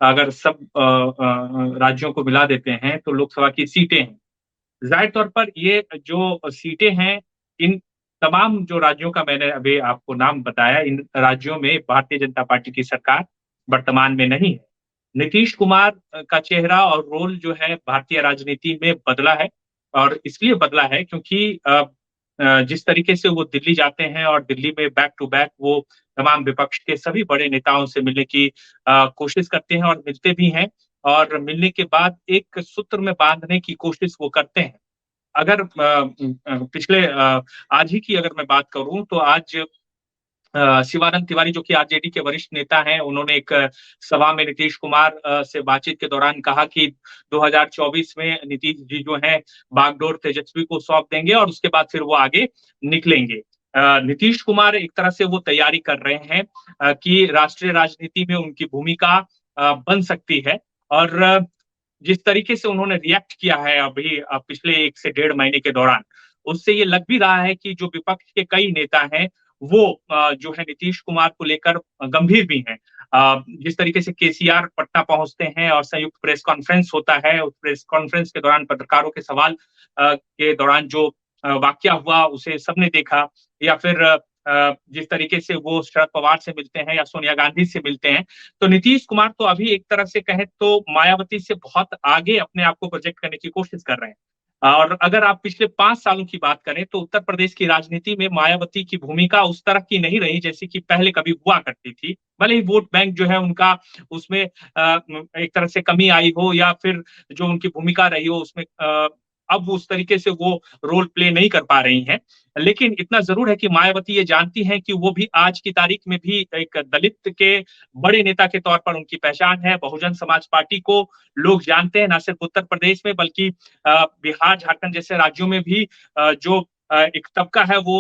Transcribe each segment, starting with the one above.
अगर सब राज्यों को मिला देते हैं तो लोकसभा की सीटें हैं। ज़ाहिर तौर पर ये जो सीटें हैं, इन तमाम जो राज्यों का मैंने अभी आपको नाम बताया, इन राज्यों में भारतीय जनता पार्टी की सरकार वर्तमान में नहीं है। नीतीश कुमार का चेहरा और रोल जो है भारतीय राजनीति में बदला है और इसलिए बदला है क्योंकि जिस तरीके से वो दिल्ली जाते हैं और दिल्ली में बैक टू बैक वो तमाम विपक्ष के सभी बड़े नेताओं से मिलने की कोशिश करते हैं और मिलते भी हैं और मिलने के बाद एक सूत्र में बाँधने की कोशिश वो करते हैं। अगर पिछले आज ही की अगर मैं बात करूँ तो आज शिवानंद तिवारी जो कि आरजेडी के वरिष्ठ नेता हैं, उन्होंने एक सभा में नीतीश कुमार से बातचीत के दौरान कहा कि 2024 में नीतीश जी जो हैं, बागडोर तेजस्वी को सौंप देंगे और उसके बाद फिर वो आगे निकलेंगे। नीतीश कुमार एक तरह से वो तैयारी कर रहे हैं कि राष्ट्रीय राजनीति में उनकी भूमिका बन सकती है और जिस तरीके से उन्होंने रिएक्ट किया है अभी पिछले 1 से डेढ़ महीने के दौरान, उससे ये लग भी रहा है कि जो विपक्ष के कई नेता हैं, वो जो है नीतीश कुमार को लेकर गंभीर भी हैं। जिस तरीके से केसीआर पटना पहुँचते हैं और संयुक्त प्रेस कॉन्फ्रेंस होता है, उस प्रेस कॉन्फ्रेंस के दौरान पत्रकारों के सवाल के दौरान जो वाकया हुआ उसे सबने देखा या फिर जिस तरीके से वो शरद पवार से मिलते हैं या सोनिया गांधी से मिलते हैं, तो नीतीश कुमार तो अभी एक तरह से कहें तो मायावती से बहुत आगे अपने आप को प्रोजेक्ट करने की कोशिश कर रहे हैं। और अगर आप पिछले 5 सालों की बात करें तो उत्तर प्रदेश की राजनीति में मायावती की भूमिका उस तरह की नहीं रही जैसी कि पहले कभी हुआ करती थी। भले ही वोट बैंक जो है उनका उसमें एक तरह से कमी आई हो या फिर जो उनकी भूमिका रही हो उसमें अब उस तरीके से वो रोल प्ले नहीं कर पा रही हैं। लेकिन इतना ज़रूर है कि मायावती ये जानती हैं कि वो भी आज की तारीख में भी एक दलित के बड़े नेता के तौर पर उनकी पहचान है। बहुजन समाज पार्टी को लोग जानते हैं, ना सिर्फ उत्तर प्रदेश में बल्कि बिहार, झारखंड जैसे राज्यों में भी जो एक तबका है वो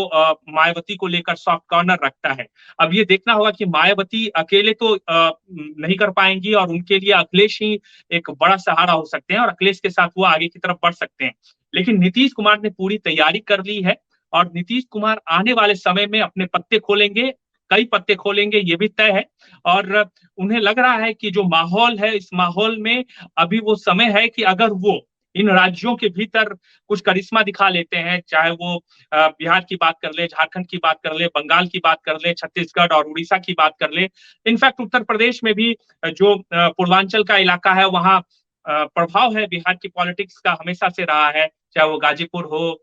मायावती को लेकर सॉफ्ट कॉर्नर रखता है। अब ये देखना होगा कि मायावती अकेले तो नहीं कर पाएँगी और उनके लिए अखिलेश ही एक बड़ा सहारा हो सकते हैं और अखिलेश के साथ वो आगे की तरफ बढ़ सकते हैं। लेकिन नीतीश कुमार ने पूरी तैयारी कर ली है और नीतीश कुमार आने वाले समय में अपने पत्ते खोलेंगे, कई पत्ते खोलेंगे ये भी तय है और उन्हें लग रहा है कि जो माहौल है, इस माहौल में अभी वो समय है कि अगर वो इन राज्यों के भीतर कुछ करिश्मा दिखा लेते हैं, चाहे वो बिहार की बात कर ले, झारखंड की बात कर ले, बंगाल की बात कर ले, छत्तीसगढ़ और उड़ीसा की बात कर ले। इनफैक्ट उत्तर प्रदेश में भी जो पूर्वांचल का इलाका है, वहाँ प्रभाव है बिहार की पॉलिटिक्स का हमेशा से रहा है, चाहे वो गाजीपुर हो,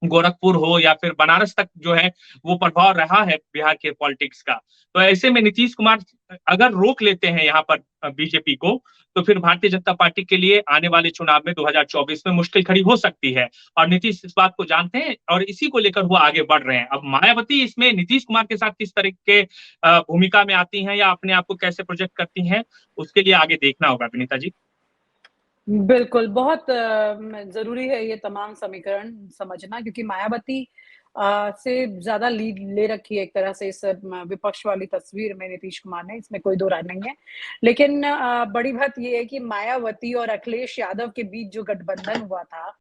गोरखपुर हो या फिर बनारस तक जो है वो प्रभाव रहा है बिहार के पॉलिटिक्स का। तो ऐसे में नीतीश कुमार अगर रोक लेते हैं यहाँ पर बीजेपी को, तो फिर भारतीय जनता पार्टी के लिए आने वाले चुनाव में 2024 में मुश्किल खड़ी हो सकती है और नीतीश इस बात को जानते हैं और इसी को लेकर वो आगे बढ़ रहे हैं। अब मायावती इसमें नीतीश कुमार के साथ किस तरह के भूमिका में आती हैं या अपने आप को कैसे प्रोजेक्ट करती हैं, उसके लिए आगे देखना होगा विनीता जी। बिल्कुल, बहुत ज़रूरी है ये तमाम समीकरण समझना क्योंकि मायावती से ज़्यादा लीड ले रखी है एक तरह से इस विपक्ष वाली तस्वीर में नीतीश कुमार ने, इसमें कोई दो राय नहीं है। लेकिन बड़ी बात ये है कि मायावती और अखिलेश यादव के बीच जो गठबंधन हुआ था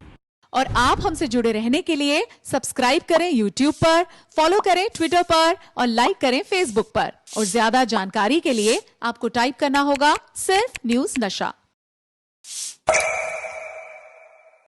और आप हमसे जुड़े रहने के लिए सब्सक्राइब करें YouTube पर, फॉलो करें Twitter पर और लाइक करें Facebook पर। और ज्यादा जानकारी के लिए आपको टाइप करना होगा सिर्फ न्यूज़ नशा।